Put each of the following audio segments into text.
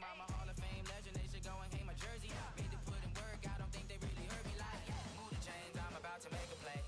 I'm a Hall of Fame legend, they should go and hang my jersey. Made to put in work, I don't think they really heard me like. Move the chains, I'm about to make a play.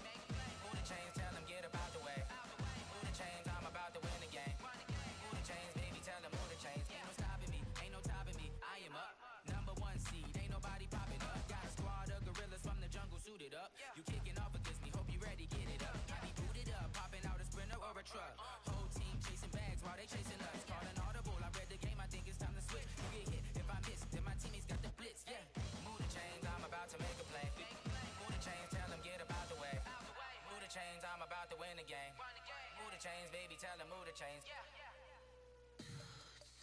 Move the chains, tell them get up out the way. Move the chains, I'm about to win the game. Move the chains, baby, tell them move the chains. Ain't no stopping me, ain't no topping me. I am up, #1 seed, ain't nobody popping up. Got a squad of gorillas from the jungle suited up. You kicking off against me, hope you ready, get it up. I be booted up, popping out a Sprinter or a truck. Whole team chasing bags while they chasing us. Calling audible, I read the game, I think it's time to switch. You get hit if I miss, then my teammates got the blitz, yeah. Move the chains, I'm about to make a play. Move the chains, tell them get up out the way. Move the chains, I'm about to win the game. Move the chains, baby, tell them move the chains.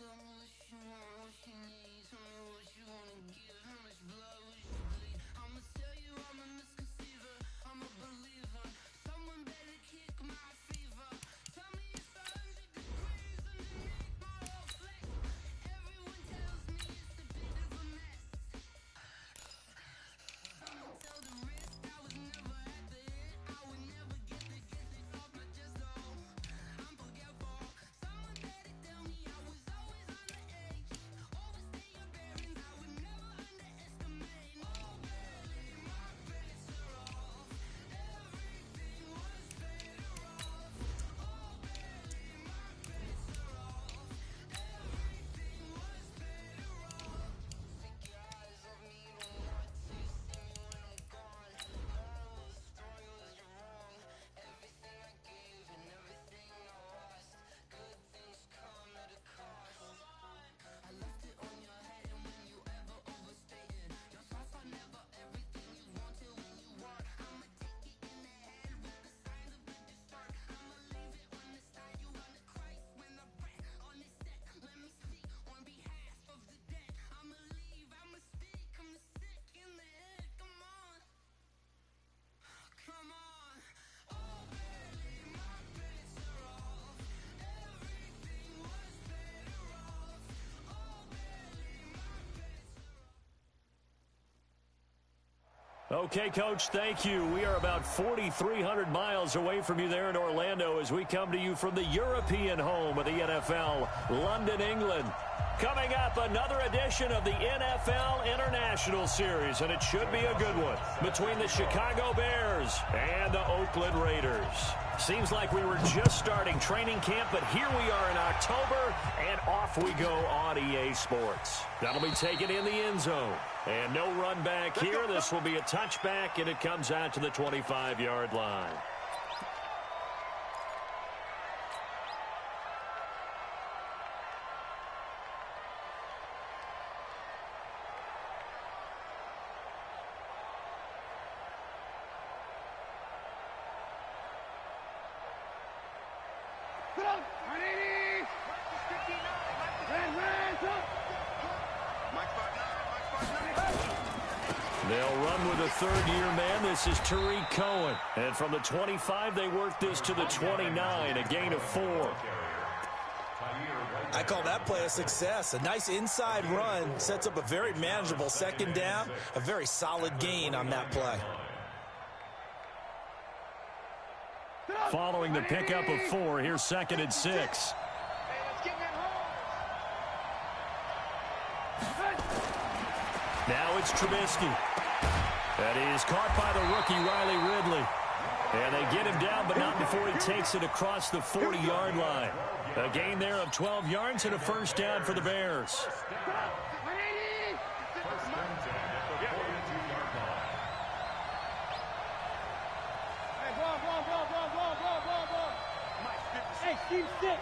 Tell me what you want, what you need. Tell me what you wanna give. How much blood would you bleed? I'ma tell you I'm a misconceiver. I'm a believer. Someone better kick my fever. Tell me it's 100 degrees underneath my whole flesh. Everyone tells me it's a bit of a mess. Someone tell the risk I was never at the hit. I would never get it off my chest though. I'm forgetful. Someone better tell me I was always on the edge. Overstay your bearings, I would never underestimate. Oh baby, my bets are off. Everything was better off. Oh baby, my bets are off. Everything was better off. Take your eyes off me, you don't want to see me when I'm gone. Moral of the story was you're wrong. Everything I gave and everything I lost. Good things come at a cost. I left it on your head, and when you ever overstay it, your thoughts are never everything you wanted when you want. I'ma take it in the head with the signs of a distort. I'ma leave it on the side. You wanna Christ when I rest on this set. Let me speak on behalf of the dead. I'ma leave, I'ma speak. I'm the sick in the head. Come on, come on. Oh baby, my bets are off. Everything was better off. Oh baby, my bets are off. Okay, Coach, thank you. We are about 4,300 miles away from you there in Orlando as we come to you from the European home of the NFL, London, England. Coming up, another edition of the NFL International Series, and it should be a good one, between the Chicago Bears and the Oakland Raiders. Seems like we were just starting training camp, but here we are in October, and off we go on EA Sports. That'll be taken in the end zone. And no run back here. This will be a touchback, and it comes out to the 25-yard line. They'll run with a third-year man. This is Tariq Cohen. And from the 25, they work this to the 29, a gain of 4. I call that play a success. A nice inside run sets up a very manageable second down, a very solid gain on that play. Following the pickup of 4, here's 2nd and 6. Now it's Trubisky. And he is caught by the rookie, Riley Ridley. And they get him down, but not before he takes it across the 40-yard line. A gain there of 12 yards and a first down for the Bears. Hey, Steve 6.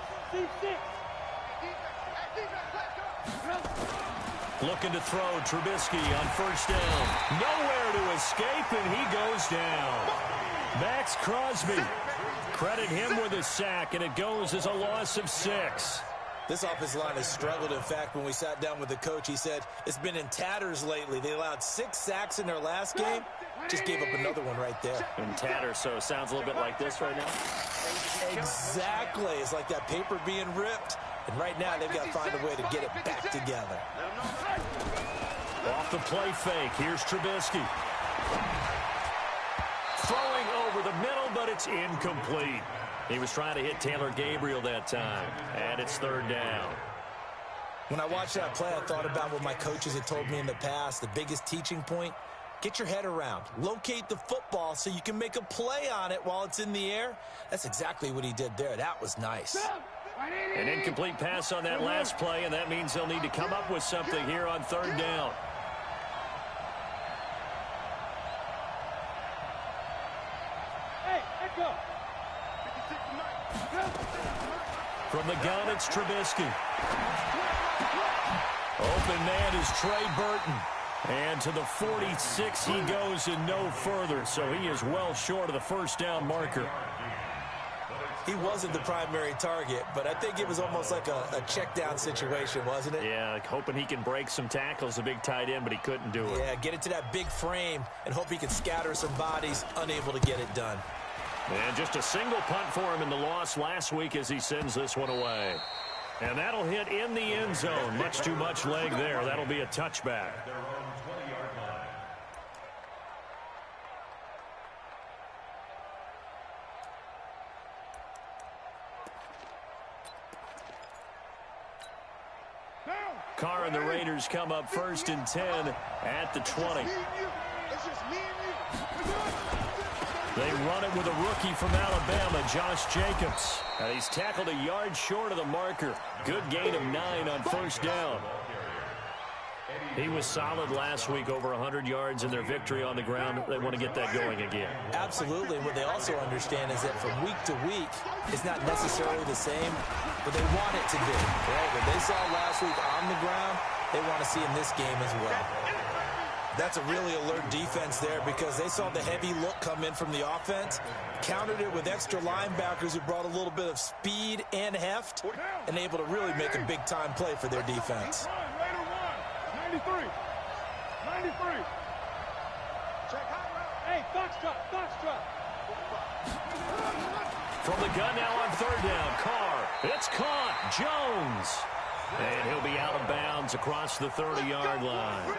Looking to throw, Trubisky on first down. Nowhere to escape, and he goes down. Max Crosby. Credit him with a sack, and it goes as a loss of 6. This offensive line has struggled. In fact, when we sat down with the coach, he said it's been in tatters lately. They allowed 6 sacks in their last game. Just gave up another one right there. In tatters, so it sounds a little bit like this right now? Exactly. It's like that paper being ripped. And right now, they've got to find a way to get it back together. Off the play fake, here's Trubisky. Throwing over the middle, but it's incomplete. He was trying to hit Taylor Gabriel that time, and it's 3rd down. When I watched that play, I thought about what my coaches had told me in the past. The biggest teaching point, get your head around. Locate the football so you can make a play on it while it's in the air. That's exactly what he did there. That was nice. An incomplete pass on that last play, and that means they'll need to come up with something here on third down. Hey, let's go. From the gun, it's Trubisky. Open man is Trey Burton. And to the 46 he goes and no further, so he is well short of the first down marker. He wasn't the primary target, but I think it was almost like a check down situation, wasn't it? Yeah, like hoping he can break some tackles, a big tight end, but he couldn't do it. Yeah, get it to that big frame and hope he can scatter some bodies, unable to get it done. And just a single punt for him in the loss last week as he sends this one away. And that'll hit in the end zone. Much too much leg there. That'll be a touchback. Carr and the Raiders come up first and 10 at the 20. They run it with a rookie from Alabama, Josh Jacobs. And he's tackled a yard short of the marker. Good gain of 9 on first down. He was solid last week, over 100 yards in their victory on the ground. They want to get that going again. Absolutely. And what they also understand is that from week to week, it's not necessarily the same, but they want it to be. Right? What they saw last week on the ground, they want to see in this game as well. That's a really alert defense there because they saw the heavy look come in from the offense, countered it with extra linebackers who brought a little bit of speed and heft, and able to really make a big-time play for their defense. 93. Hey, Foxtrot. From the gun now on third down, Carr. It's caught. Jones. And he'll be out of bounds across the 30-yard line.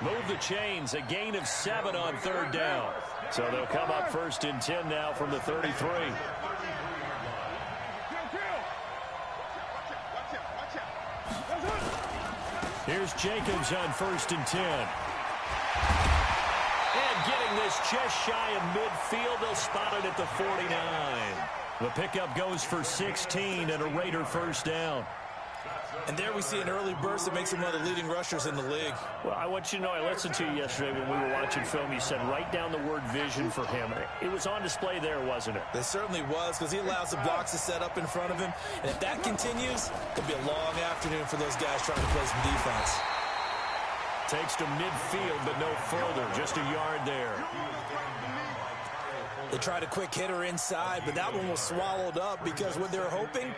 Move the chains, a gain of 7 on third down. So they'll come up first and 10 now from the 33. Here's Jacobs on first and 10. And getting this just shy of midfield, they'll spot it at the 49. The pickup goes for 16 and a Raider first down. And there we see an early burst that makes him one of the leading rushers in the league. Well, I want you to know, I listened to you yesterday when we were watching film. You said write down the word vision for him. It was on display there, wasn't it? It certainly was, because he allows the blocks to set up in front of him. And if that continues, it'll be a long afternoon for those guys trying to play some defense. Takes to midfield, but no further. Just a yard there. They tried a quick hitter inside, but that one was swallowed up because what they're hoping,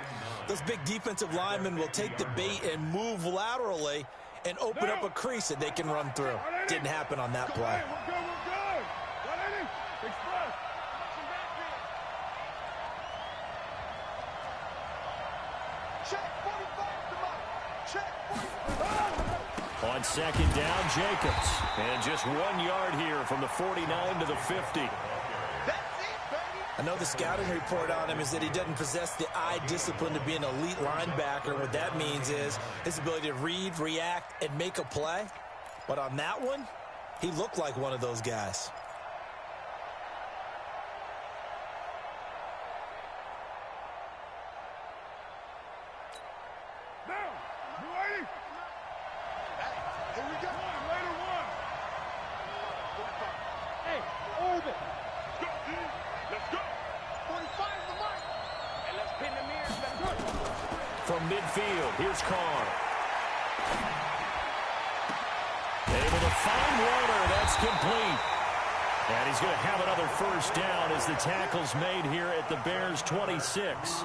those big defensive linemen will take the bait and move laterally and open up a crease that they can run through. Didn't happen on that play. On second down, Jacobs. And just 1 yard here from the 49 to the 50. I know the scouting report on him is that he doesn't possess the eye discipline to be an elite linebacker. What that means is his ability to read, react, and make a play. But on that one, he looked like one of those guys. From midfield, here's Carr. Able to find Warner. That's complete. And he's going to have another first down as the tackle's made here at the Bears' 26.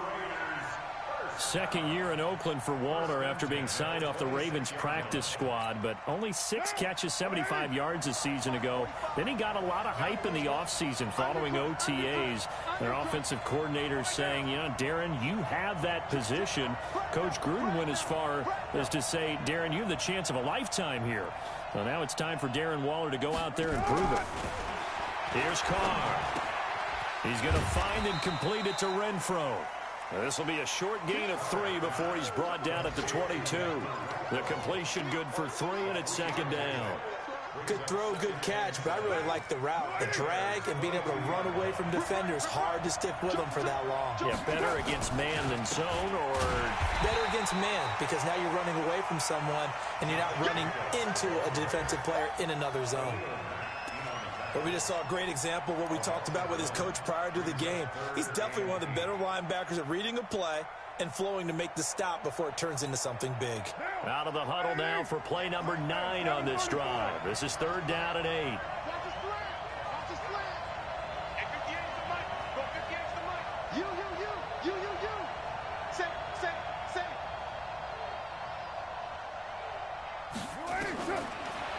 Second year in Oakland for Warner after being signed off the Ravens practice squad, but only 6 catches, 75 yards a season ago. Then he got a lot of hype in the offseason following OTAs. Their offensive coordinator saying, you know, Darren, you have that position. Coach Gruden went as far as to say, Darren, you have the chance of a lifetime here. Well, now it's time for Darren Waller to go out there and prove it. Here's Carr. He's going to find and complete it to Renfro. This will be a short gain of 3 before he's brought down at the 22. The completion good for 3, and it's second down. Good throw, good catch, but I really like the route. The drag and being able to run away from defenders, hard to stick with them for that long. Yeah, better against man than zone, or? Better against man, because now you're running away from someone and you're not running into a defensive player in another zone. But we just saw a great example of what we talked about with his coach prior to the game. He's definitely one of the better linebackers at reading a play and flowing to make the stop before it turns into something big. Out of the huddle now for play number 9 on this drive. This is 3rd down and 8.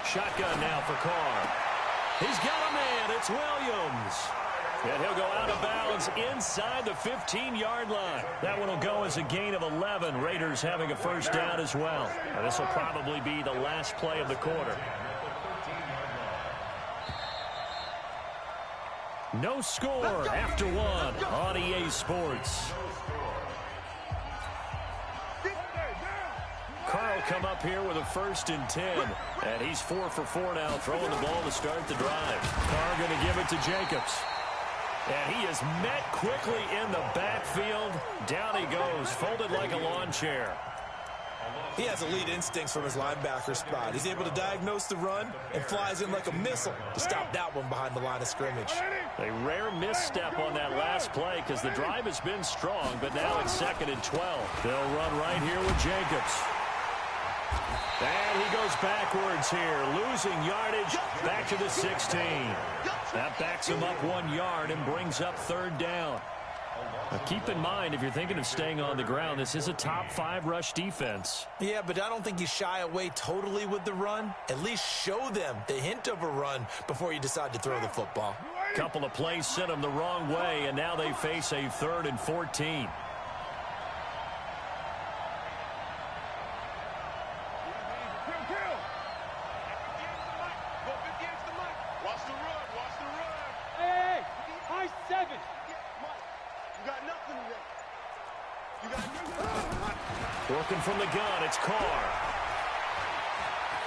Shotgun now for Carr. He's got a man. It's Williams. And he'll go out of bounds inside the 15-yard line. That one will go as a gain of 11. Raiders having a first down as well. And this will probably be the last play of the quarter. No score after 1 on EA Sports. Carl come up here with a 1st and 10. And he's 4 for 4 now, throwing the ball to start the drive. Carr going to give it to Jacobs. And he is met quickly in the backfield. Down he goes, folded like a lawn chair. He has elite instincts from his linebacker spot. He's able to diagnose the run and flies in like a missile to stop that one behind the line of scrimmage. A rare misstep on that last play because the drive has been strong, but now it's 2nd and 12. They'll run right here with Jacobs. And he goes backwards here, losing yardage back to the 16. That backs him up 1 yard and brings up 3rd down. Now keep in mind, if you're thinking of staying on the ground, this is a top 5 rush defense. Yeah, but I don't think you shy away totally with the run. At least show them the hint of a run before you decide to throw the football. Couple of plays sent them the wrong way, and now they face a 3rd and 14. Working from the gun, it's Carr.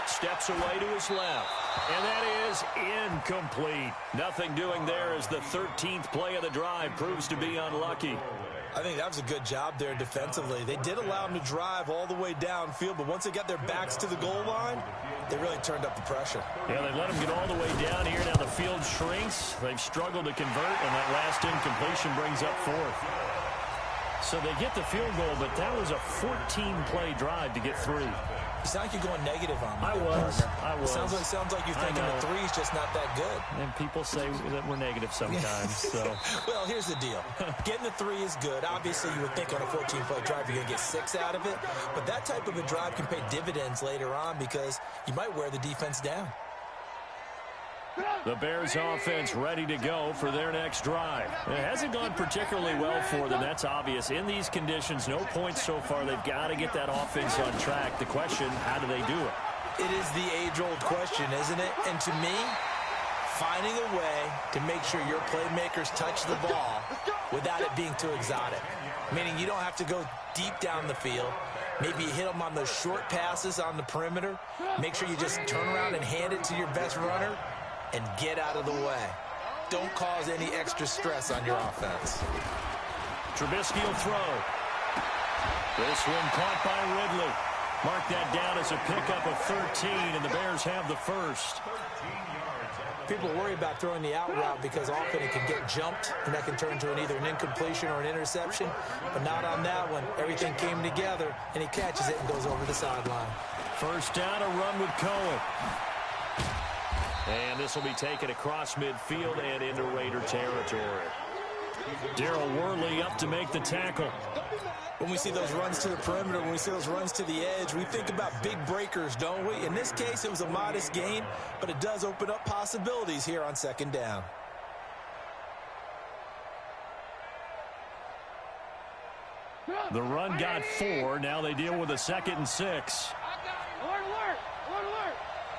Steps away to his left. And that is incomplete. Nothing doing there as the 13th play of the drive proves to be unlucky. I think that was a good job there defensively. They did allow them to drive all the way downfield, but once they got their backs to the goal line, they really turned up the pressure. Yeah, they let them get all the way down here. Now the field shrinks. They've struggled to convert, and that last incompletion brings up 4th. So they get the field goal, but that was a 14-play drive to get through. You sound like you're going negative on me. I was. Sounds like you're thinking the 3's just not that good. And people say that we're negative sometimes. So. Well, here's the deal. Getting the 3 is good. Obviously, you would think on a 14-play drive you're going to get 6 out of it. But that type of a drive can pay dividends later on because you might wear the defense down. The Bears offense ready to go for their next drive. It hasn't gone particularly well for them. That's obvious. In these conditions, no points so far. They've got to get that offense on track. The question, how do they do it? It is the age-old question, isn't it? And to me, finding a way to make sure your playmakers touch the ball without it being too exotic. Meaning you don't have to go deep down the field. Maybe you hit them on those short passes on the perimeter. Make sure you just turn around and hand it to your best runner and get out of the way. Don't cause any extra stress on your offense. Trubisky will throw. This one caught by Ridley. Mark that down as a pickup of 13, and the Bears have the 1st. People worry about throwing the out route because often it can get jumped, and that can turn into either an incompletion or an interception. But not on that one. Everything came together, and he catches it and goes over the sideline. 1st down, a run with Cohen. And this will be taken across midfield and into Raider territory. Darrell Worley up to make the tackle. When we see those runs to the perimeter, when we see those runs to the edge, we think about big breakers, don't we? In this case, it was a modest gain, but it does open up possibilities here on 2nd down. The run got 4. Now they deal with a 2nd and 6. Alert, alert! Alert, alert!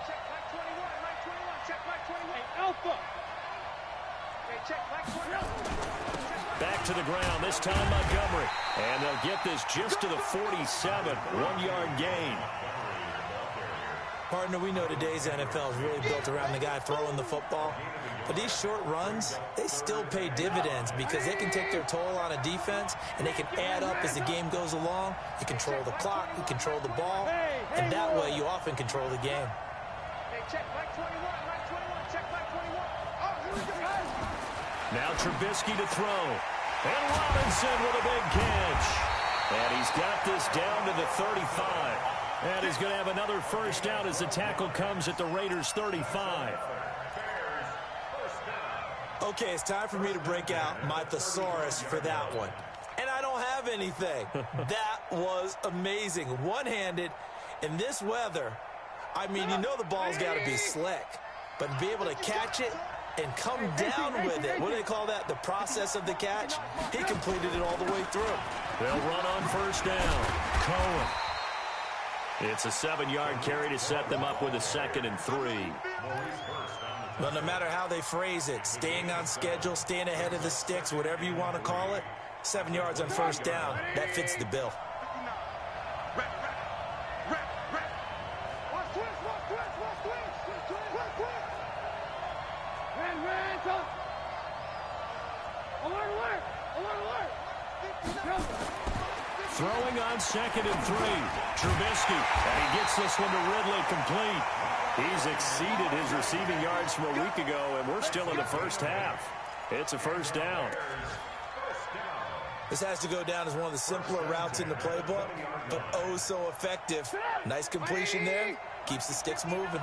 Check Mike 21, Mike 21, check Mike 21. Hey, Alpha! Hey, check Mike 21. Check Mike Back to the ground, this time Montgomery. And they'll get this just to the 47, 1-yard gain. Partner, we know today's NFL is really built around the guy throwing the football. But these short runs, they still pay dividends because they can take their toll on a defense and they can add up as the game goes along. You control the clock, you control the ball, and that way you often control the game. Hey, check back 21, check back 21. Oh, here we go. Now Trubisky to throw. And Robinson with a big catch. And he's got this down to the 35. And he's going to have another first down as the tackle comes at the Raiders' 35. Okay, it's time for me to break out my thesaurus for that one. And I don't have anything. That was amazing. One-handed in this weather. I mean, you know the ball's got to be slick. But to be able to catch it and come down with it, what do they call that? The process of the catch? He completed it all the way through. They'll run on first down. Cohen. It's a 7-yard carry to set them up with a 2nd and 3. Well, no matter how they phrase it, staying on schedule, staying ahead of the sticks, whatever you want to call it, 7 yards on first down, that fits the bill. Throwing on 2nd and 3. Trubisky, and he gets this one to Ridley complete. He's exceeded his receiving yards from a week ago, and we're still in the first half. It's a first down. This has to go down as one of the simpler routes in the playbook, but oh so effective. Nice completion there. Keeps the sticks moving.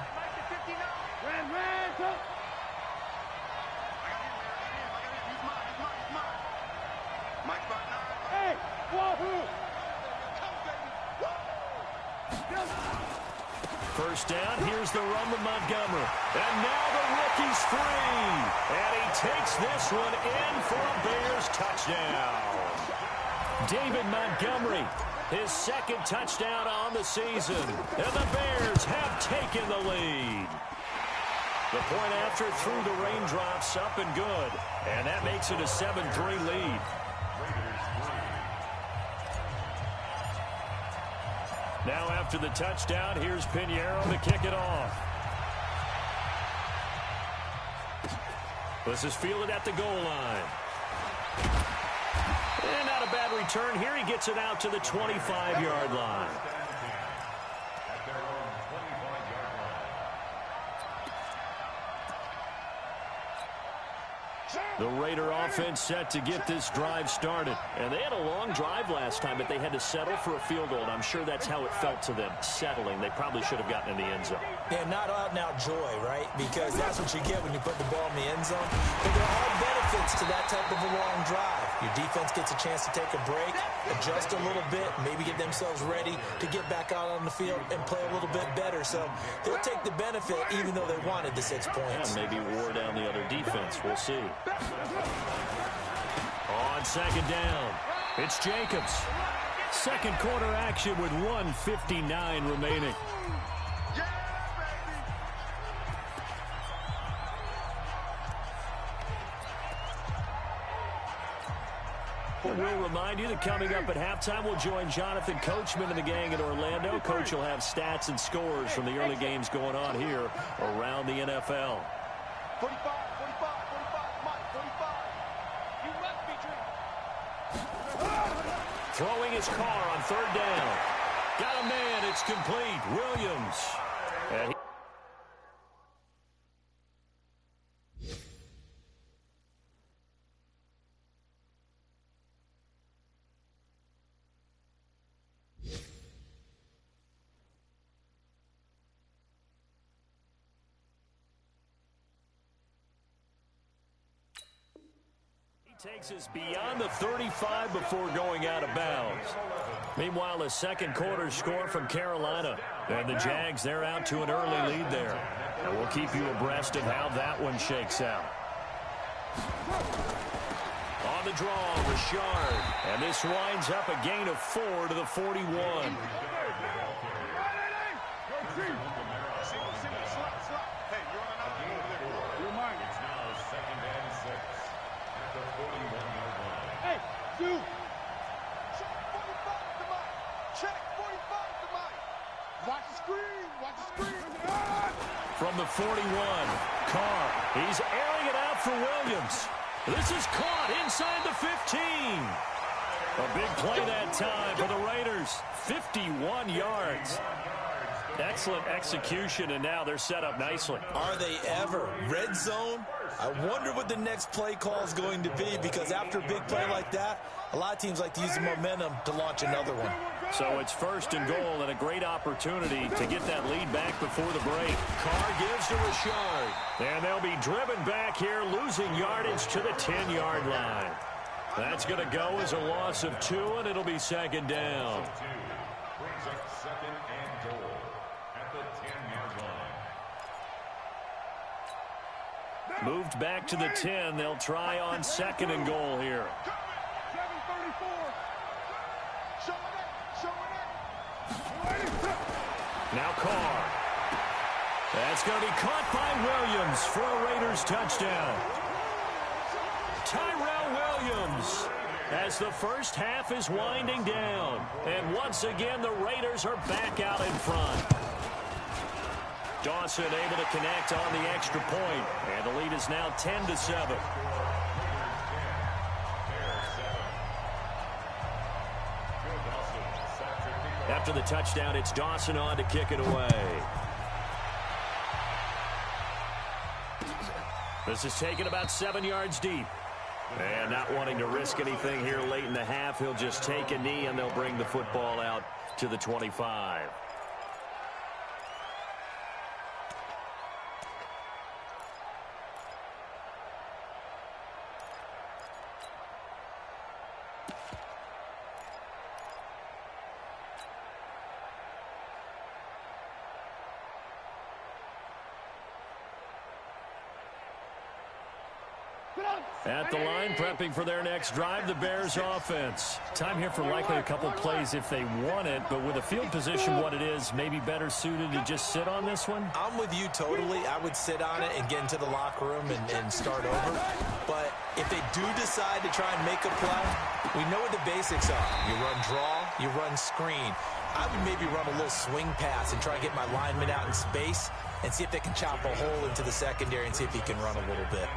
First down, here's the run with Montgomery. And now the rookie's free. And he takes this one in for a Bears touchdown. David Montgomery, his 2nd touchdown on the season. And the Bears have taken the lead. The point after through the raindrops, up and good. And that makes it a 7-3 lead. Now after the touchdown, here's Pinheiro to kick it off. This is fielded at the goal line. And not a bad return here. He gets it out to the 25-yard line. The Raider offense set to get this drive started. And they had a long drive last time, but they had to settle for a field goal. And I'm sure that's how it felt to them, settling. They probably should have gotten in the end zone. Yeah, not out-and-out joy, right? Because that's what you get when you put the ball in the end zone. But there are benefits to that type of a long drive. Your defense gets a chance to take a break, adjust a little bit, maybe get themselves ready to get back out on the field and play a little bit better. So they'll take the benefit even though they wanted the 6 points. Yeah, maybe wore down the other defense. We'll see. On 2nd down, it's Jacobs. 2nd quarter action with 1:59 remaining. We'll remind you that coming up at halftime, we'll join Jonathan Coachman and the gang in Orlando. Coach will have stats and scores from the early games going on here around the NFL. 45, 45, 45, Mike, 45. You left me, Drew. Throwing his car on 3rd down. Got a man, it's complete. Williams. And he takes us beyond the 35 before going out of bounds. Meanwhile, the 2nd quarter score from Carolina. And the Jags, they're out to an early lead there. And we'll keep you abreast of how that one shakes out. On the draw, Richard. And this winds up a gain of 4 to the 41. Hey, Sue. Check 45 to Mike. Check 45 to Mike. Watch the screen. Watch the screen. From the 41, Carr. He's airing it out for Williams. This is caught inside the 15. A big play that time for the Raiders. 51 yards. Excellent execution, and now they're set up nicely. Are they ever? Red zone? I wonder what the next play call is going to be, because after a big play like that, a lot of teams like to use the momentum to launch another one. So it's 1st and goal, and a great opportunity to get that lead back before the break. Carr gives to Rashard. And they'll be driven back here, losing yardage to the 10-yard line. That's going to go as a loss of 2, and it'll be 2nd down. Brings up 2nd and goal at the 10-yard line. Moved back to the 10. They'll try on 2nd and goal here. 734. Now Carr. That's going to be caught by Williams for a Raiders touchdown. Tyrell Williams as the first half is winding down. And once again, the Raiders are back out in front. Dawson able to connect on the extra point, and the lead is now 10-7. After the touchdown, it's Dawson on to kick it away. This is taken about 7 yards deep. And not wanting to risk anything here late in the half, he'll just take a knee, and they'll bring the football out to the 25. At the line, prepping for their next drive, the Bears offense. Time here for likely a couple plays if they want it, but with a field position what it is, maybe better suited to just sit on this one? I'm with you totally. I would sit on it and get into the locker room and start over. But if they do decide to try and make a play, we know what the basics are. You run draw, you run screen. I would maybe run a little swing pass and try and get my lineman out in space and see if they can chop a hole into the secondary and see if he can run a little bit.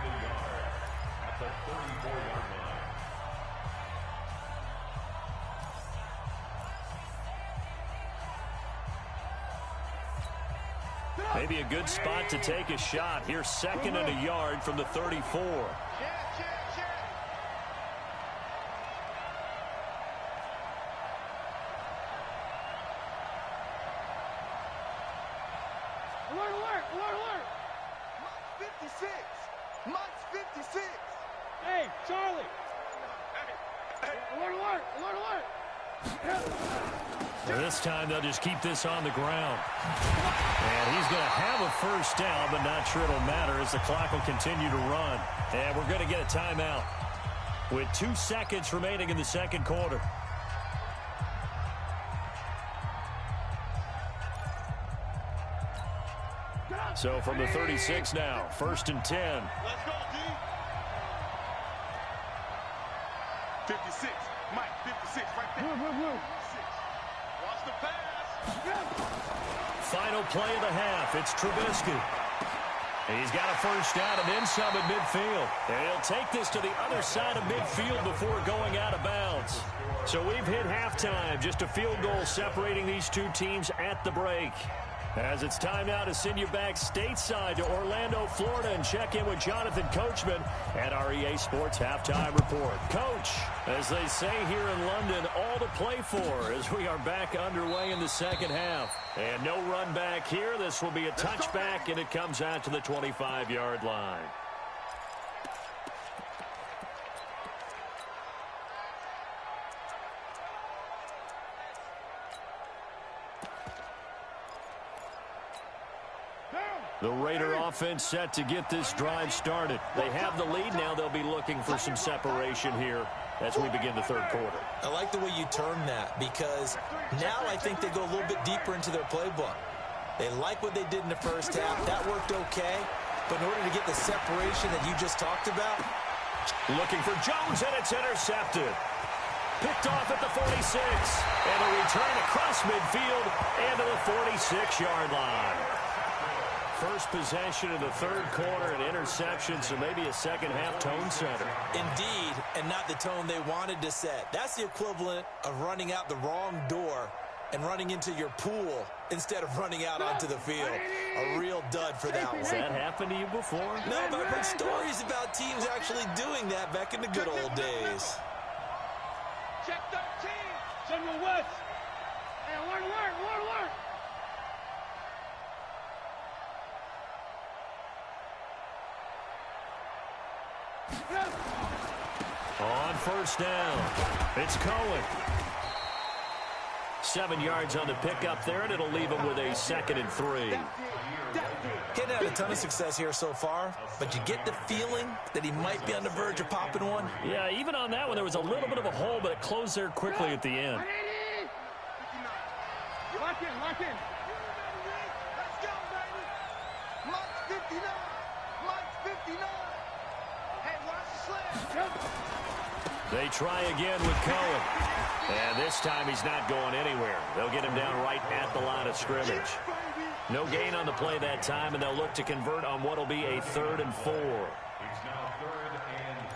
Maybe a good spot to take a shot. Here's 2nd and a yard from the 34. Alert! 56. Mike's 56. Hey, Charlie. Alert. This time they'll just keep this on the ground. And he's going to have a first down, but not sure it'll matter as the clock will continue to run. And we're going to get a timeout with 2 seconds remaining in the second quarter. So from the 36 now, 1st and 10. Let's go, D. 56. Mike, 56 right there. Blue. Watch the pass. Final play of the half. It's Trubisky. He's got a first down and then some at midfield. And he'll take this to the other side of midfield before going out of bounds. So we've hit halftime. Just a field goal separating these two teams at the break. As it's time now to send you back stateside to Orlando, Florida, and check in with Jonathan Coachman at our EA Sports Halftime Report. Coach, as they say here in London, all to play for as we are back underway in the second half. And no run back here. This will be a touchback, and it comes out to the 25-yard line. The Raider offense set to get this drive started. They have the lead now. They'll be looking for some separation here as we begin the third quarter. I like the way you term that, because now I think they go a little bit deeper into their playbook. They like what they did in the first half. That worked okay. But in order to get the separation that you just talked about, Looking for Jones, and it's intercepted. Picked off at the 46. And a return across midfield and to the 46-yard line. First possession of the third quarter, an interception, so maybe a second-half tone setter. Indeed, and not the tone they wanted to set. That's the equivalent of running out the wrong door and running into your pool instead of running out onto the field. A real dud for that one. Has that happened to you before? No, but I've heard stories about teams actually doing that back in the good old days. Check 13. General West. Hey, alert. On first down, it's Cohen. 7 yards on the pickup there, and it'll leave him with a 2nd and 3. Hadn't had a ton of success here so far, but you get the feeling that he might be on the verge of popping one. Yeah, even on that one, there was a little bit of a hole, but it closed there quickly at the end. Lock in. Let's go, baby. Mike's 59. Hey, watch the sled. They try again with Cohen. And this time he's not going anywhere. They'll get him down right at the line of scrimmage. No gain on the play that time, and they'll look to convert on what will be a 3rd and 4. It's now 3rd and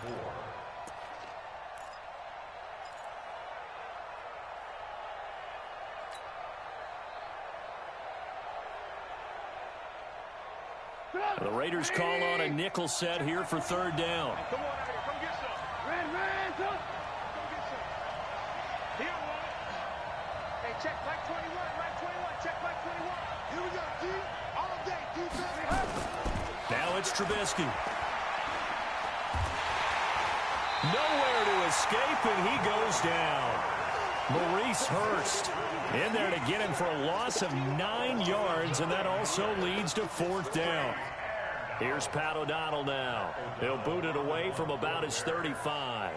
4. The Raiders call on a nickel set here for 3rd down. Come on out here. Come get some. Red, come get some. He don't want it. Hey, check Mike 21. Check Mike 21. Here we go, D. All day, defense. Now it's Trubisky. Nowhere to escape, and he goes down. Maurice Hurst in there to get him for a loss of 9 yards, and that also leads to 4th down. Here's Pat O'Donnell now. He'll boot it away from about his 35.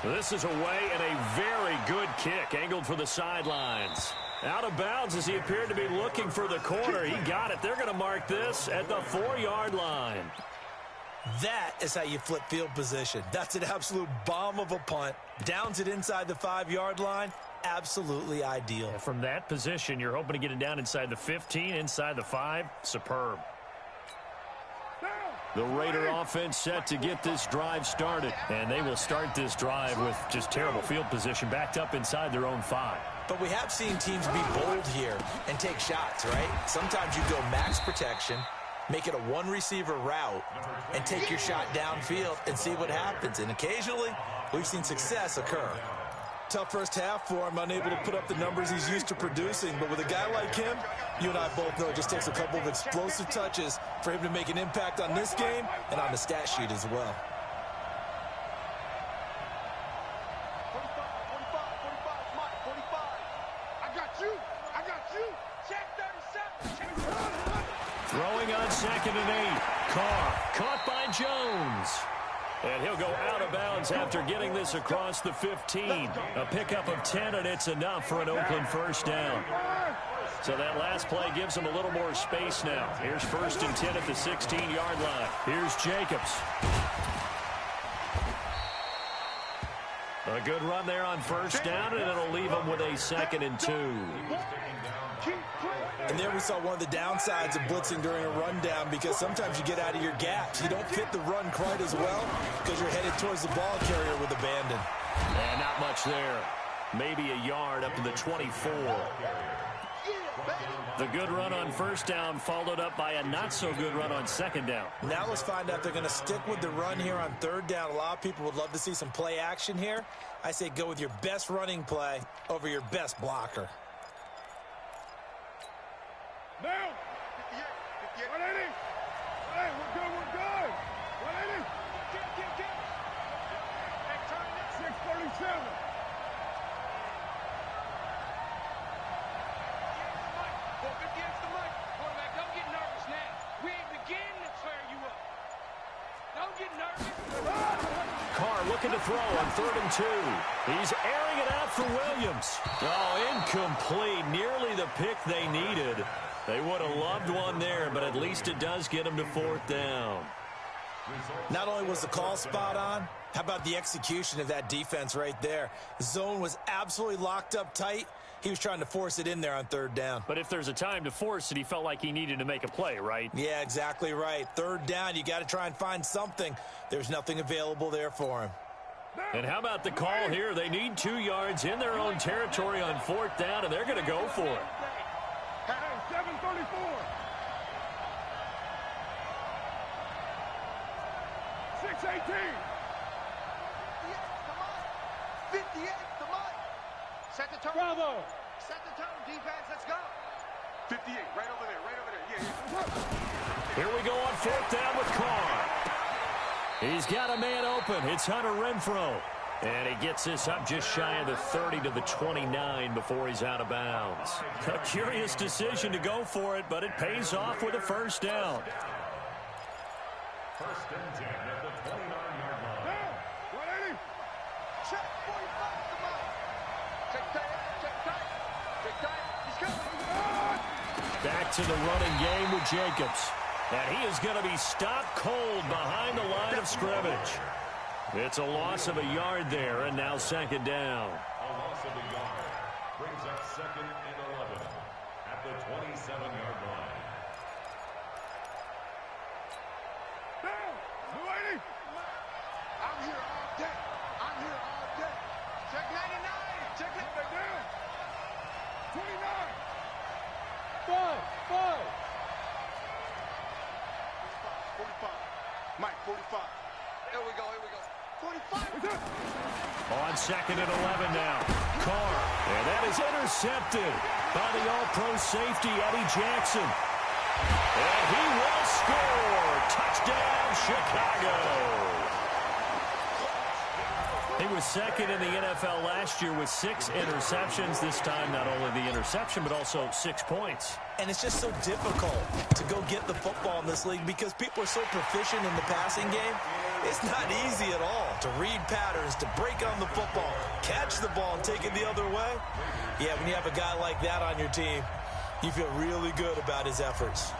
This is away, and a very good kick angled for the sidelines. Out of bounds as he appeared to be looking for the corner. He got it. They're going to mark this at the 4-yard line. That is how you flip field position. That's an absolute bomb of a punt. Downs it inside the 5-yard line. Absolutely ideal. From that position, you're hoping to get it down inside the 15, inside the 5. Superb. The Raider offense set to get this drive started. And they will start this drive with just terrible field position backed up inside their own 5. But we have seen teams be bold here and take shots, right? Sometimes you go max protection, make it a one-receiver route, and take your shot downfield and see what happens. And occasionally, we've seen success occur. Tough first half for him, unable to put up the numbers he's used to producing. But with a guy like him, you and I both know it just takes a couple of explosive touches for him to make an impact on this game and on the stat sheet as well. 45, Mike, 45. I got you. Check 37. Throwing on 2nd and 8. Carr caught by Jones. And he'll go out of bounds after getting this across the 15. A pickup of 10, and it's enough for an Oakland first down. So that last play gives them a little more space now. Here's 1st and 10 at the 16-yard line. Here's Jacobs. A good run there on first down, and it'll leave them with a 2nd and 2. And there we saw one of the downsides of blitzing during a rundown, because sometimes you get out of your gaps. You don't fit the run quite as well because you're headed towards the ball carrier with abandon. And not much there. Maybe a yard up to the 24. The good run on first down followed up by a not-so-good run on 2nd down. Now let's find out if they're going to stick with the run here on 3rd down. A lot of people would love to see some play action here. I say go with your best running play over your best blocker. Now. 180. Hey, we're good. 180. Get. Hey, turn it. 637. Up against the mic. Quarterback, don't get nervous now. We ain't beginning to tear you up. Don't get nervous. Carr looking to throw on 3rd and 2. He's airing it out for Williams. Oh, incomplete. Nearly the pick they needed. They would have loved one there, but at least it does get them to 4th down. Not only was the call spot on, how about the execution of that defense right there? The zone was absolutely locked up tight. He was trying to force it in there on 3rd down. But if there's a time to force it, he felt like he needed to make a play, right? Yeah, exactly right. 3rd down, you got to try and find something. There's nothing available there for him. And how about the call here? They need 2 yards in their own territory on 4th down, and they're going to go for it. Hey, 734. 618. 58, come on. Set the tone. Bravo. Set the tone, defense. Let's go. 58, right over there, right over there. Yeah. Here we go on 4th down with Carr. He's got a man open. It's Hunter Renfrow. And he gets this up just shy of the 30 to the 29 before he's out of bounds. A curious decision to go for it, but it pays off with a 1st down. 1st and 10 at the 29-yard line. 180. Check 45, come on. Check tight, check tight. Check tight. He's coming. Back to the running game with Jacobs. And he is going to be stopped cold behind the line of scrimmage. It's a loss of a yard there, and now 2nd down. A loss of a yard brings up 2nd and 11 at the 27-yard line. Down. 280. I'm here all day. I'm here all day. Check 99. Check it. Down. 29. 5. 45. Mike, 45. Here we go, here we go. 45. On 2nd and 11 now. Carr. And that is intercepted by the all-pro safety, Eddie Jackson. And he will score. Touchdown, Chicago. He was 2nd in the NFL last year with 6 interceptions. This time, not only the interception, but also 6 points. And it's just so difficult to go get the football in this league because people are so proficient in the passing game. It's not easy at all to read patterns, to break on the football, catch the ball, and take it the other way. Yeah, when you have a guy like that on your team, you feel really good about his efforts.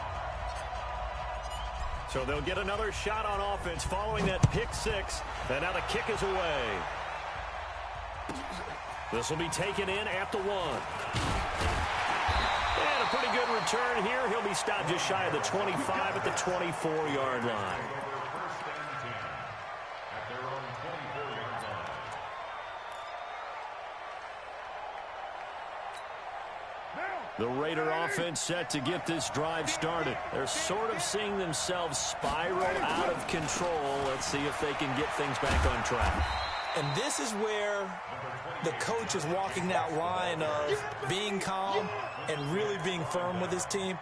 So they'll get another shot on offense following that pick 6. And now the kick is away. This will be taken in at the 1. And a pretty good return here. He'll be stopped just shy of the 25 at the 24-yard line. The Raider offense set to get this drive started. They're sort of seeing themselves spiral out of control. Let's see if they can get things back on track. And this is where the coach is walking that line of being calm and really being firm with his team.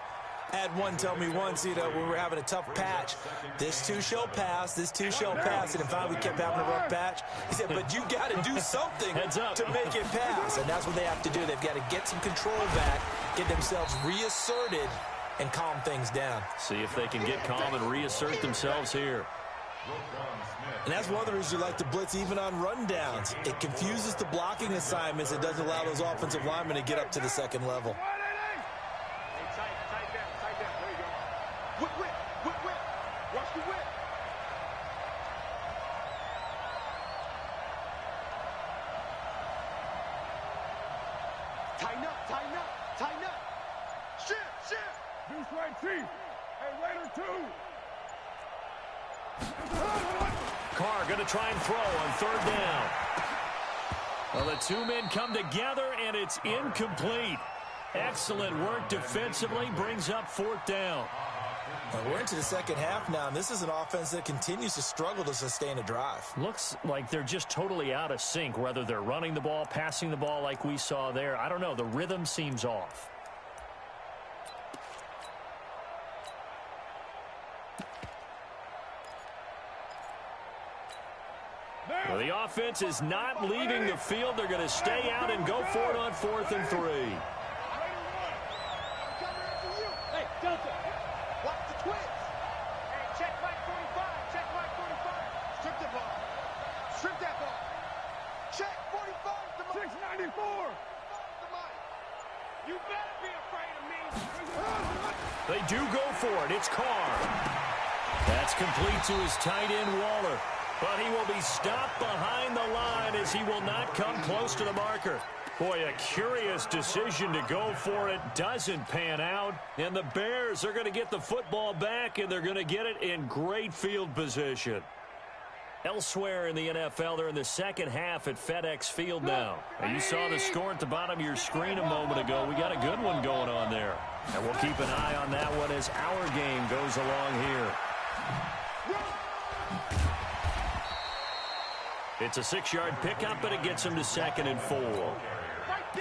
I had one tell me once, when we were having a tough patch, this too shall pass, this too shall pass. And finally we kept having a rough patch. He said, but you got to do something to make it pass. And that's what they have to do. They've got to get some control back, get themselves reasserted, and calm things down. See if they can get calm and reassert themselves here. And that's one of the reasons you like to blitz even on rundowns. It confuses the blocking assignments. It doesn't allow those offensive linemen to get up to the second level. Watch the whip. Tighten up, tighten up, tighten up. Shift. Deuce right T. Hey, Raider 2. Carr going to try and throw on 3rd down. Well, the 2 men come together, and it's incomplete. Excellent work defensively, brings up 4th down. We're into the second half now, and this is an offense that continues to struggle to sustain a drive. Looks like they're just totally out of sync, whether they're running the ball, passing the ball like we saw there. I don't know. The rhythm seems off. Well, the offense is not leaving the field. They're going to stay out and go for it on 4th and 3. Hey, Delta. Watch the twist. Hey, check Mike 45. Check Mike 45. Strip the ball. Strip that ball. Check 45 to Mike. 694. You better be afraid of me. They do go for it. It's Carr. That's complete to his tight end, Waller. But he will be stopped behind the line as he will not come close to the marker. Boy, a curious decision to go for it. Doesn't pan out. And the Bears are going to get the football back, and they're going to get it in great field position. Elsewhere in the NFL, they're in the second half at FedEx Field now. And you saw the score at the bottom of your screen a moment ago. We got a good one going on there. And we'll keep an eye on that one as our game goes along here. It's a 6-yard pickup, but it gets him to 2nd and 4.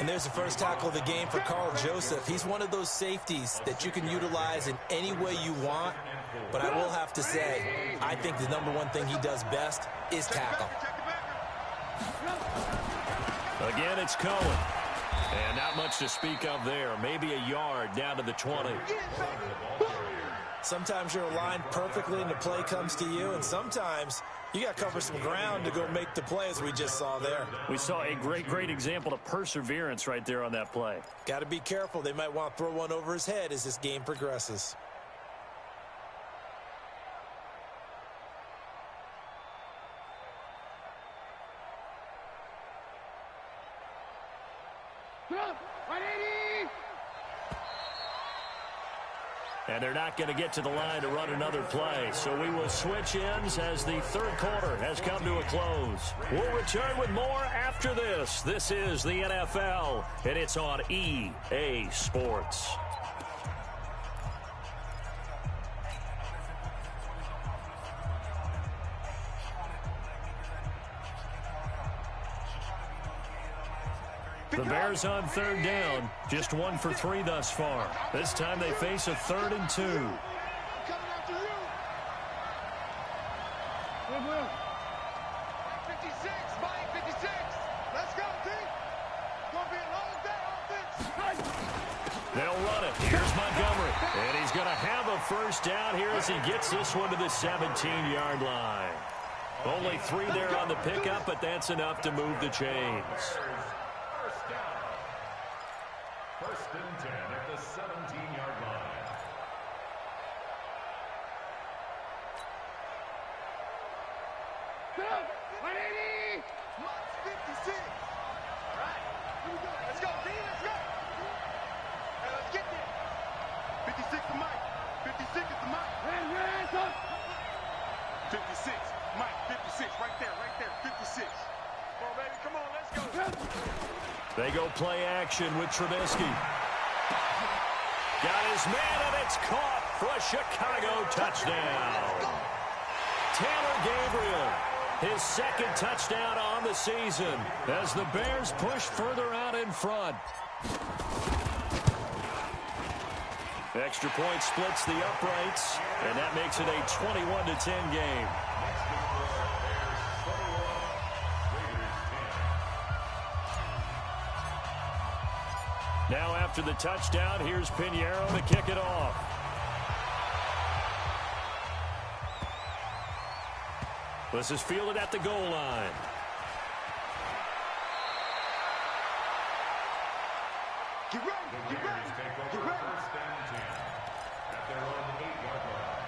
And there's the first tackle of the game for Carl Joseph. He's one of those safeties that you can utilize in any way you want. But I will have to say, I think the number one thing he does best is tackle. Again, it's Cohen. And not much to speak of there. Maybe a yard down to the 20. Sometimes you're aligned perfectly and the play comes to you, and sometimes you got to cover some ground to go make the play, as we just saw there. We saw a great example of perseverance right there on that play. Got to be careful. They might want to throw one over his head as this game progresses. And they're not going to get to the line to run another play. So we will switch ends as the third quarter has come to a close. We'll return with more after this. This is the NFL, and it's on EA Sports. The Bears on 3rd down, just 1 for 3 thus far. This time they face a 3rd and 2. Coming after you. 56, Mike, 56. Let's go, team. It's going to be a long day offense. They'll run it. Here's Montgomery. And he's going to have a first down here as he gets this one to the 17-yard line. Only 3 there on the pickup, but that's enough to move the chains. First and 10 at the 17-yard line. Go! 180! Mike's 56. All right. Here we go. Let's go, D. Let's go. Hey, let's get there. 56 to Mike. 56 is to Mike. 56. Mike, 56. Right there. 56. Come on, baby. Come on. Let's go. They go play action with Trubisky. Got his man, and it's caught for a Chicago touchdown. Taylor Gabriel, his 2nd touchdown on the season as the Bears push further out in front. Extra point splits the uprights, and that makes it a 21-10 game. Now after the touchdown, here's Pinheiro to kick it off. This is fielded at the goal line. Get ready. Get ready. Get ready. First and 10 at their own 8-yard line.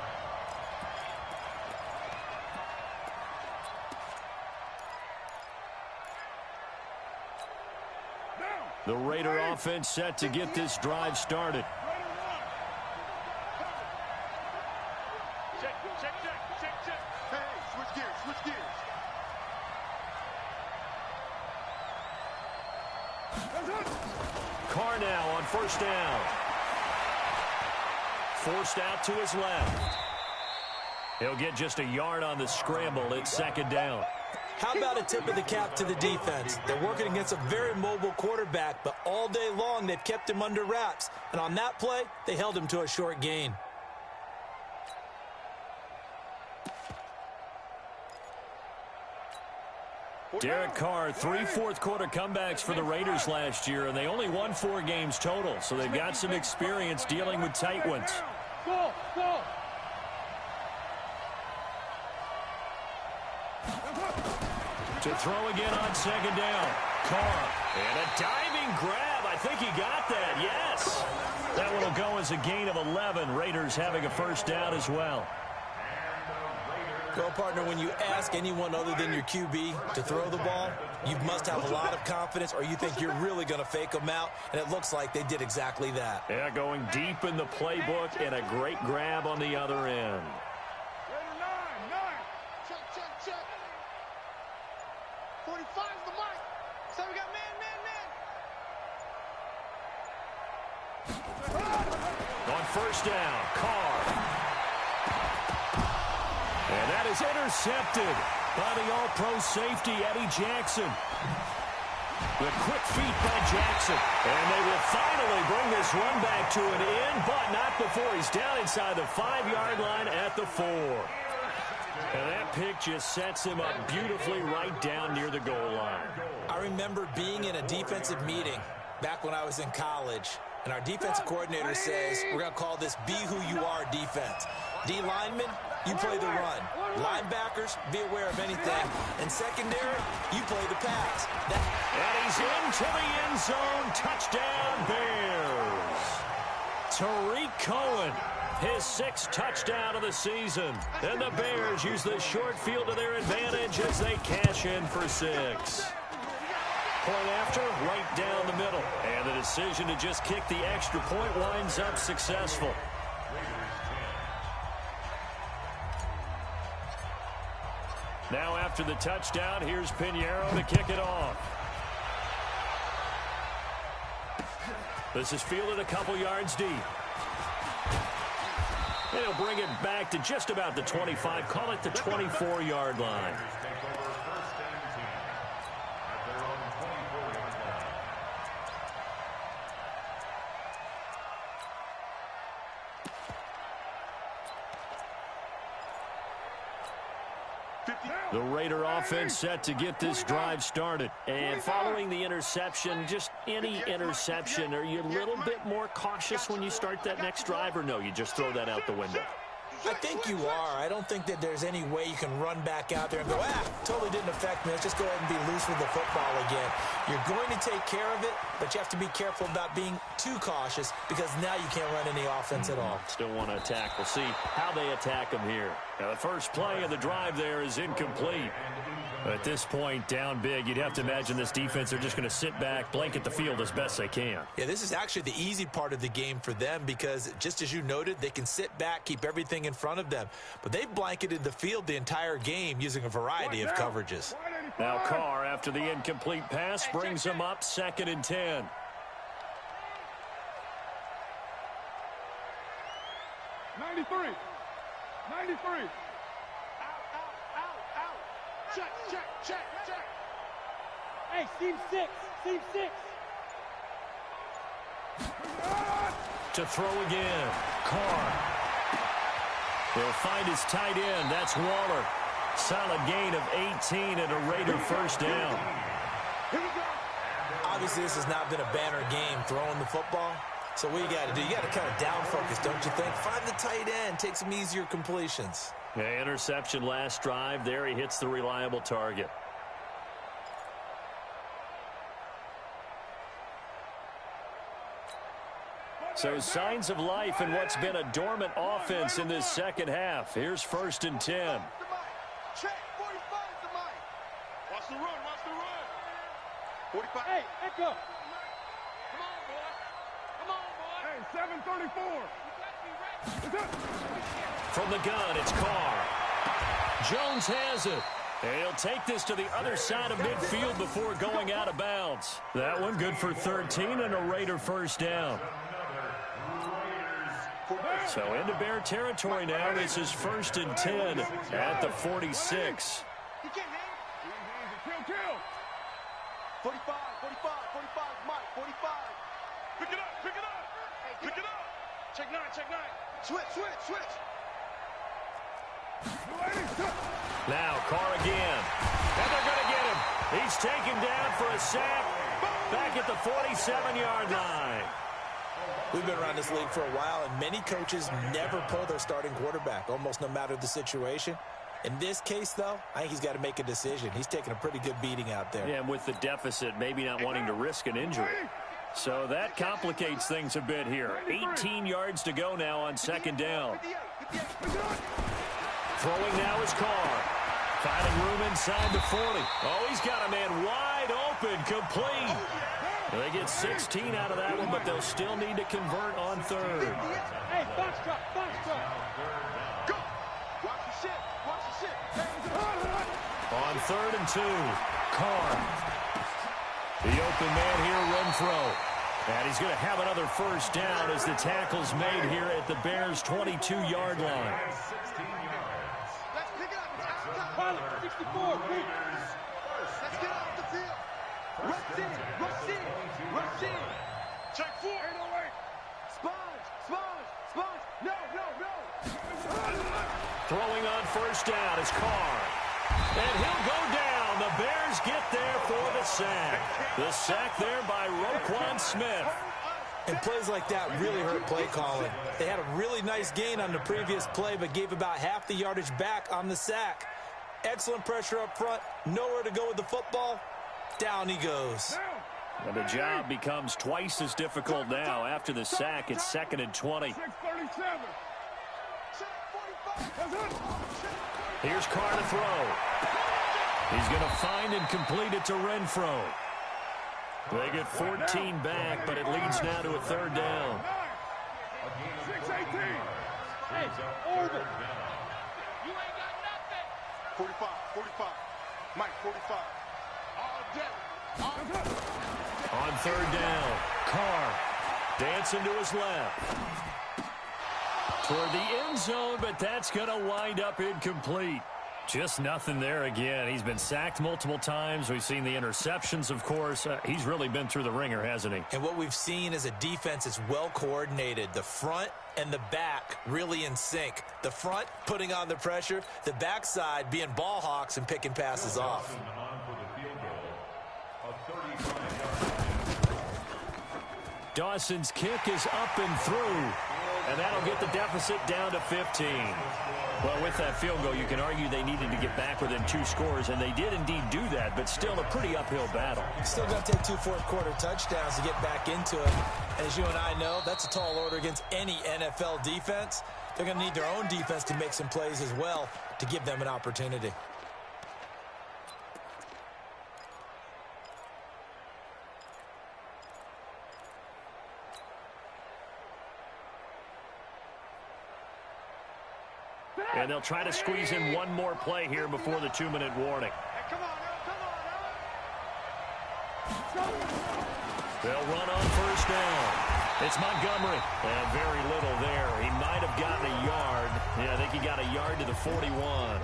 The Raider offense set to get this drive started. Check. Hey, switch gears. Carr now on 1st down. Forced out to his left. He'll get just a yard on the scramble. It's 2nd down. How about a tip of the cap to the defense? They're working against a very mobile quarterback, but all day long they've kept him under wraps. And on that play, they held him to a short gain. Derek Carr, 3 fourth-quarter comebacks for the Raiders last year, and they only won 4 games total, so they've got some experience dealing with tight ones. Go. To throw again on 2nd down. Carr. And a diving grab. I think he got that, yes. That one will go as a gain of 11. Raiders having a first down as well. Well, partner, when you ask anyone other than your QB to throw the ball, you must have a lot of confidence or you think you're really going to fake them out, and it looks like they did exactly that. Yeah, going deep in the playbook and a great grab on the other end. Raider 9. Check. 45's the mic. So we got man. On first down, Carr. And that is intercepted by the all-pro safety, Eddie Jackson. The quick feet by Jackson. And they will finally bring this run back to an end, but not before he's down inside the 5-yard line at the 4. And that pick just sets him up beautifully right down near the goal line. I remember being in a defensive meeting back when I was in college, and our defensive coordinator says, we're going to call this Be Who You Are defense. D linemen, you play the run. Linebackers, be aware of anything. And secondary, you play the pass. And he's into the end zone. Touchdown, Bears. Tariq Cohen, his 6th touchdown of the season. And the Bears use the short field to their advantage as they cash in for 6. Point after, right down the middle. And the decision to just kick the extra point winds up successful. Now after the touchdown, here's Pinheiro to kick it off. This is fielded a couple yards deep. And he'll bring it back to just about the 25, call it the 24-yard line. The Raider offense set to get this drive started. And following the interception, just any interception, are you a little bit more cautious when you start that next drive, or no, you just throw that out the window? I think you are. I don't think that there's any way you can run back out there and go, totally didn't affect me. Let's just go ahead and be loose with the football again. You're going to take care of it, but you have to be careful about being too cautious because now you can't run any offense at all. Still want to attack. We'll see how they attack them here. Now, the first play of the drive there is incomplete. At this point, down big, you'd have to imagine this defense are just going to sit back, blanket the field as best they can. Yeah, this is actually the easy part of the game for them because, just as you noted, they can sit back, keep everything in front of them. But they've blanketed the field the entire game using a variety of coverages. Now Carr, after the incomplete pass, brings them up 2nd and 10. '93. Check. Hey, seam 6. To throw again, Carr. He'll find his tight end. That's Waller. Solid gain of 18 and a Raider first down. Obviously, this has not been a banner game throwing the football. So what you got to do, you got to kind of down focus, don't you think? Find the tight end, take some easier completions. Yeah, interception last drive. There he hits the reliable target. So signs of life in what's been a dormant offense in this second half. Here's 1st and 10. Check. 45's the mic. Watch the run. 45. Hey, Echo. Come on, boy. Hey, 734. From the gun, it's Carr. Jones has it. And he'll take this to the other side of midfield before going out of bounds. That one good for 13 and a Raider first down. So into Bear territory now. This is 1st and 10 at the 46. He can't hang. Kill. 45, Mike, 45. Pick it up. Check 9. Switch. Now Carr again. And they're going to get him. He's taken down for a sack back at the 47-yard line. We've been around this league for a while, and many coaches never pull their starting quarterback, almost no matter the situation. In this case, though, I think he's got to make a decision. He's taking a pretty good beating out there. Yeah, and with the deficit, maybe not wanting to risk an injury. So that complicates things a bit here. 18 yards to go now on second down. Throwing now is Carr. Finding room inside the 40. Oh, he's got a man wide open, complete. They get 16 out of that one, but they'll still need to convert on third. Hey, box truck, box truck. Go. Watch the shit, watch the shit. On 3rd and 2, Carr. The open man here, Renfro. And he's going to have another first down as the tackle's made here at the Bears' 22-yard line. Let's pick it up. Pilot, 64, quick. Let's get off the field. Rush in, rush in, rush in. Check 4. 808. Sponge, sponge, sponge. No, no, no. Throwing on first down is Carr. And he'll go down. The Bears get there for the sack. The sack there by Roquan Smith. And plays like that really hurt play calling. They had a really nice gain on the previous play, but gave about half the yardage back on the sack. Excellent pressure up front. Nowhere to go with the football. Down he goes. And the job becomes twice as difficult now. After the sack, it's 2nd and 20. 637. Here's Carr to throw. He's going to find and complete it to Renfro. They get 14 back, but it leads now to a 3rd down. 618. Hey, over. You ain't got nothing. 45, 45. Mike, 45. All day. On 3rd down, Carr dancing to his left. Toward the end zone, but that's going to wind up incomplete. Just nothing there again. He's been sacked multiple times. We've seen the interceptions, of course. He's really been through the ringer, hasn't he? And what we've seen is a defense that's well coordinated. The front and the back really in sync. The front putting on the pressure. The backside being ball hawks and picking passes off. Dawson's kick is up and through. And that'll get the deficit down to 15. Well, with that field goal, you can argue they needed to get back within 2 scores, and they did indeed do that, but still a pretty uphill battle. Still got to take 2 fourth-quarter touchdowns to get back into it. And as you and I know, that's a tall order against any NFL defense. They're going to need their own defense to make some plays as well to give them an opportunity. And they'll try to squeeze in one more play here before the 2-minute warning. Hey, come on, come on. They'll run on first down. It's Montgomery. And very little there. He might have gotten a yard. Yeah, I think he got a yard to the 41.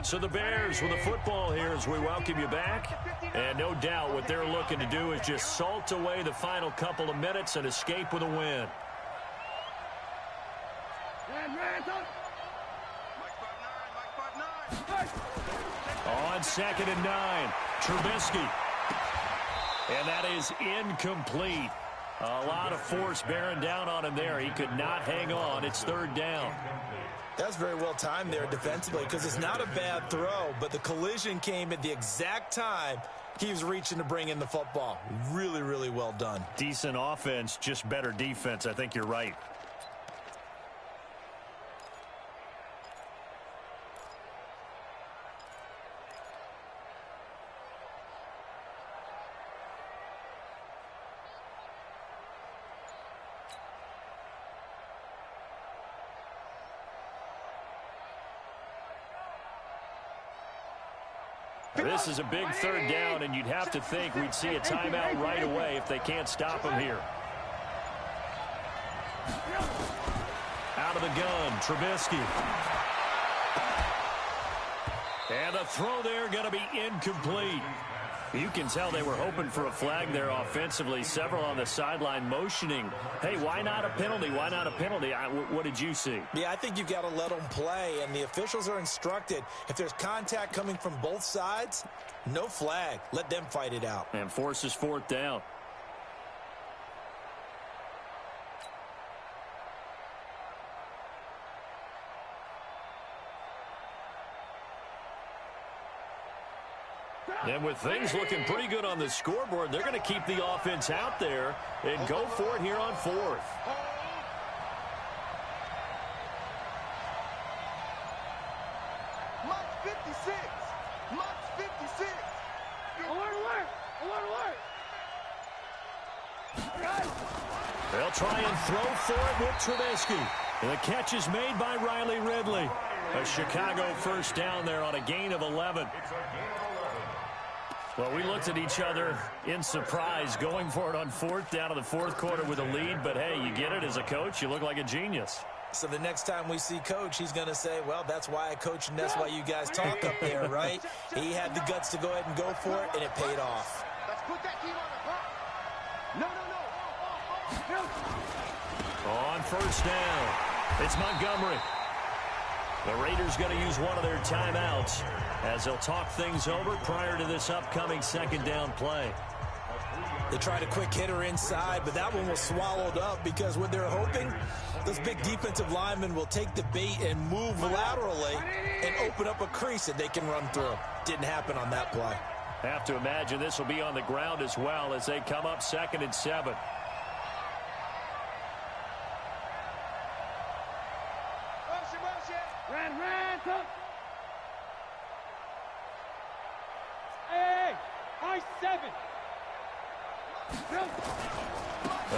So the Bears with the football here as we welcome you back. And no doubt what they're looking to do is just salt away the final couple of minutes and escape with a win. On 2nd and 9, Trubisky. And that is incomplete. A lot of force bearing down on him there. He could not hang on. It's 3rd down. That's very well timed there defensively because it's not a bad throw, but the collision came at the exact time he was reaching to bring in the football. Really, really well done. Decent offense, just better defense. I think you're right. This is a big 3rd down, and you'd have to think we'd see a timeout right away if they can't stop him here. Out of the gun, Trubisky. And the throw there going to be incomplete. You can tell they were hoping for a flag there offensively. Several on the sideline motioning, hey, why not a penalty? Why not a penalty? What did you see? Yeah, I think you've got to let them play, and the officials are instructed, if there's contact coming from both sides, no flag. Let them fight it out. And forces fourth down. And with things looking pretty good on the scoreboard, they're going to keep the offense out there and go for it here on fourth. March 56. March 56. Alert! They'll try and throw for it with Trubisky. And the catch is made by Riley Ridley. A Chicago first down there on a gain of 11. Well, we looked at each other in surprise going for it on fourth down in the fourth quarter with a lead. But, hey, you get it as a coach. You look like a genius. So the next time we see Coach, he's going to say, well, that's why I coach and that's why you guys talk up there, right? He had the guts to go ahead and go for it, and it paid off. Let's put that team on the clock. No. On first down, it's Montgomery. The Raiders going to use one of their timeouts as they'll talk things over prior to this upcoming second down play. They tried a quick hitter inside, but that one was swallowed up because what they're hoping, those big defensive linemen will take the bait and move laterally and open up a crease that they can run through. Didn't happen on that play. Have to imagine this will be on the ground as well as they come up 2nd and 7. Ran, come. Hey, I-7.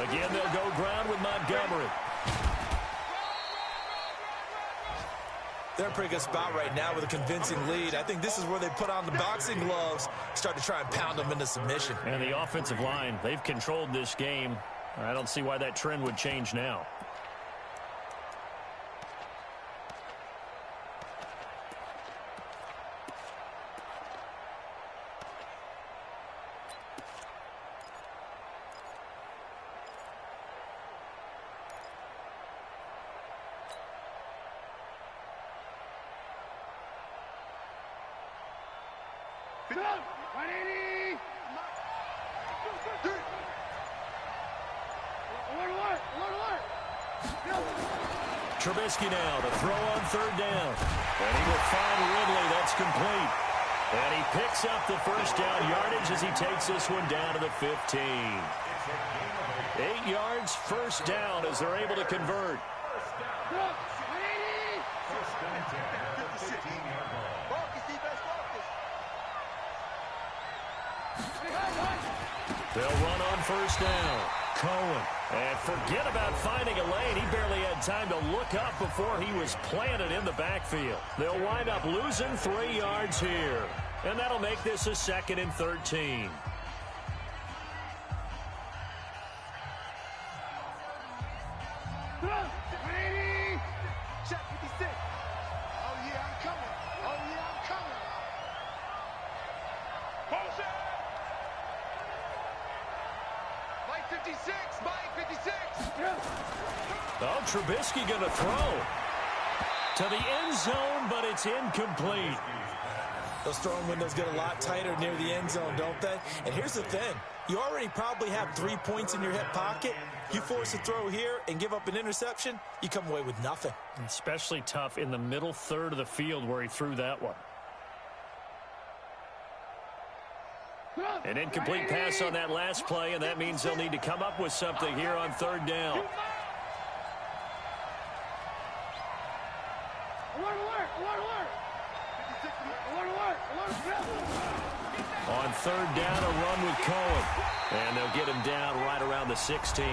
Again, they'll go ground with Montgomery. They're in a pretty good spot right now with a convincing lead. I think this is where they put on the boxing gloves, start to try and pound them into submission. And the offensive line, they've controlled this game. I don't see why that trend would change now. Trubisky now to throw on third down. And he will find Ridley. That's complete. And he picks up the first down yardage as he takes this one down to the 15. 8 yards, first down as they're able to convert. They'll run on first down. Cohen. And forget about finding a lane. He barely had time to look up before he was planted in the backfield. They'll wind up losing 3 yards here. And that'll make this a 2nd and 13. Check 56. Oh, yeah, I'm coming. Oh, yeah, I'm coming. Motion. Mike 56. Mike 56. Oh, Trubisky going to throw to the end zone, but it's incomplete. Those throwing windows get a lot tighter near the end zone, don't they? And here's the thing. You already probably have 3 points in your hip pocket. You force a throw here and give up an interception, you come away with nothing. Especially tough in the middle third of the field where he threw that one. An incomplete pass on that last play, and that means they'll need to come up with something here on third down. On third down, a run with Cohen. And they'll get him down right around the 16.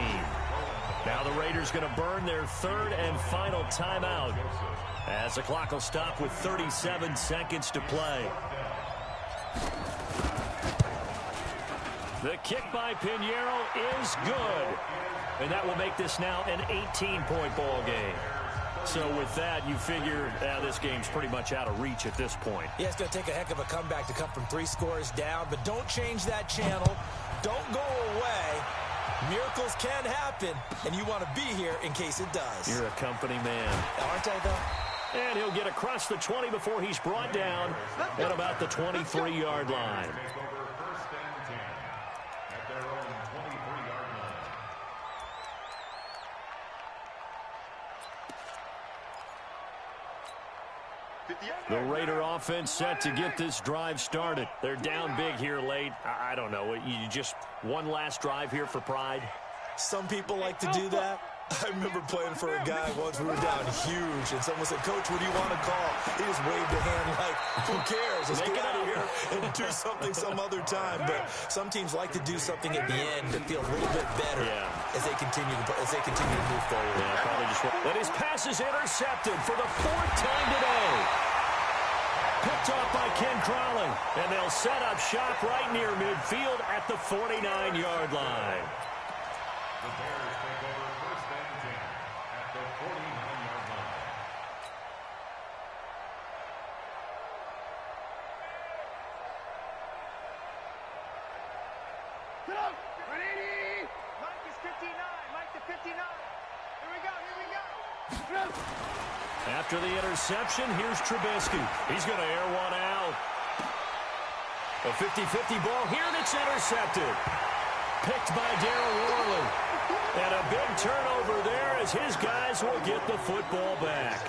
Now the Raiders going to burn their third and final timeout as the clock will stop with 37 seconds to play. The kick by Pinheiro is good. And that will make this now an 18-point ball game. So with that, you figure this game's pretty much out of reach at this point. Yeah, it's going to take a heck of a comeback to come from 3 scores down, but don't change that channel. Don't go away. Miracles can happen, and you want to be here in case it does. You're a company man. Aren't I, though? And he'll get across the 20 before he's brought down at about the 23-yard line. Take over first and 10 at their own 23-yard line. The Raider offense set to get this drive started. They're down big here late. I don't know. You just one last drive here for pride? Some people like to do that. I remember playing for a guy once. We were down huge, and someone said, "Coach, what do you want to call?" He just waved a hand like, "Who cares? Let's get out of here and do something some other time." But some teams like to do something at the end that feels a little bit better as they continue to move forward. Yeah, probably just. And his pass is intercepted for the 4th time today. Picked off by Ken Crowley, and they'll set up shop right near midfield at the 49-yard line. The Bears take over first and 10 at the 49-yard line. Get up! Ready? Mike is 59. Mike to 59. Here we go. Here we go. After the interception, here's Trubisky. He's going to air one out. A 50-50 ball here that's intercepted. Picked by Darryl Worley. And a big turnover there as his guys will get the football back.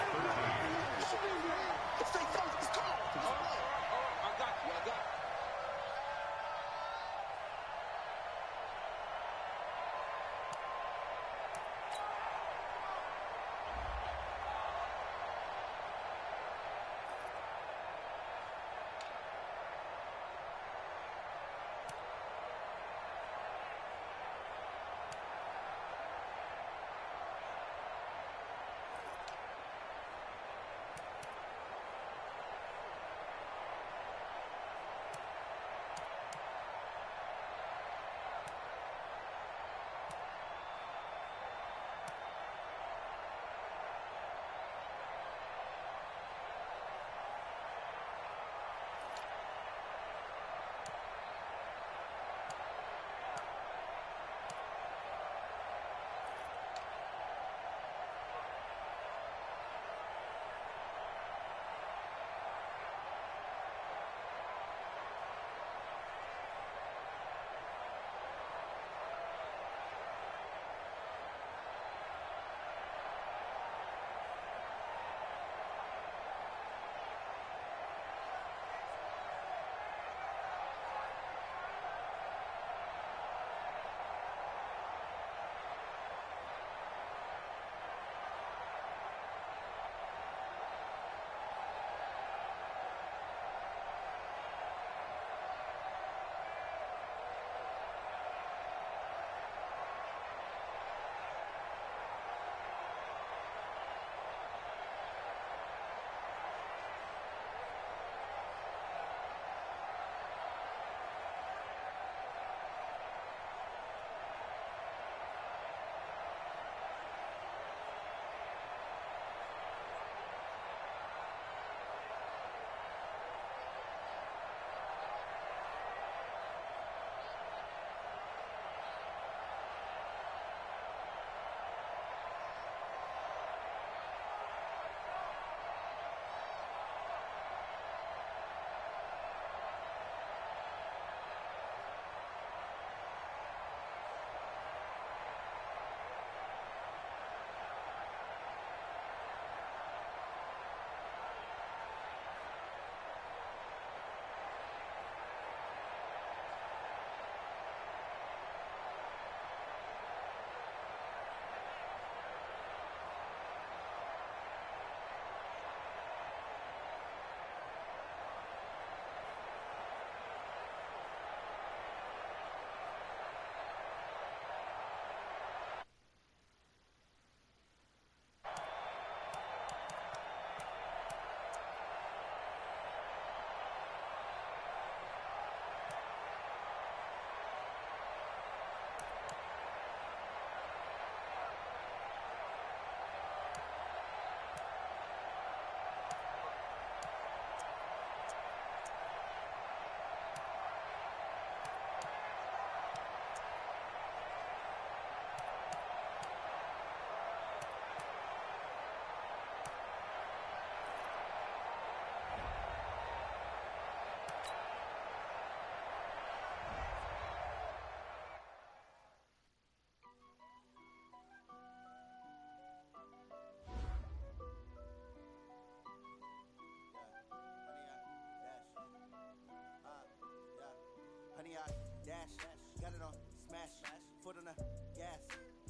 dash, got it on, smash, foot on the gas.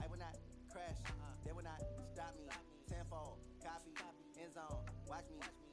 I will not crash, they will not stop me. Tenfold, copy, end zone, watch me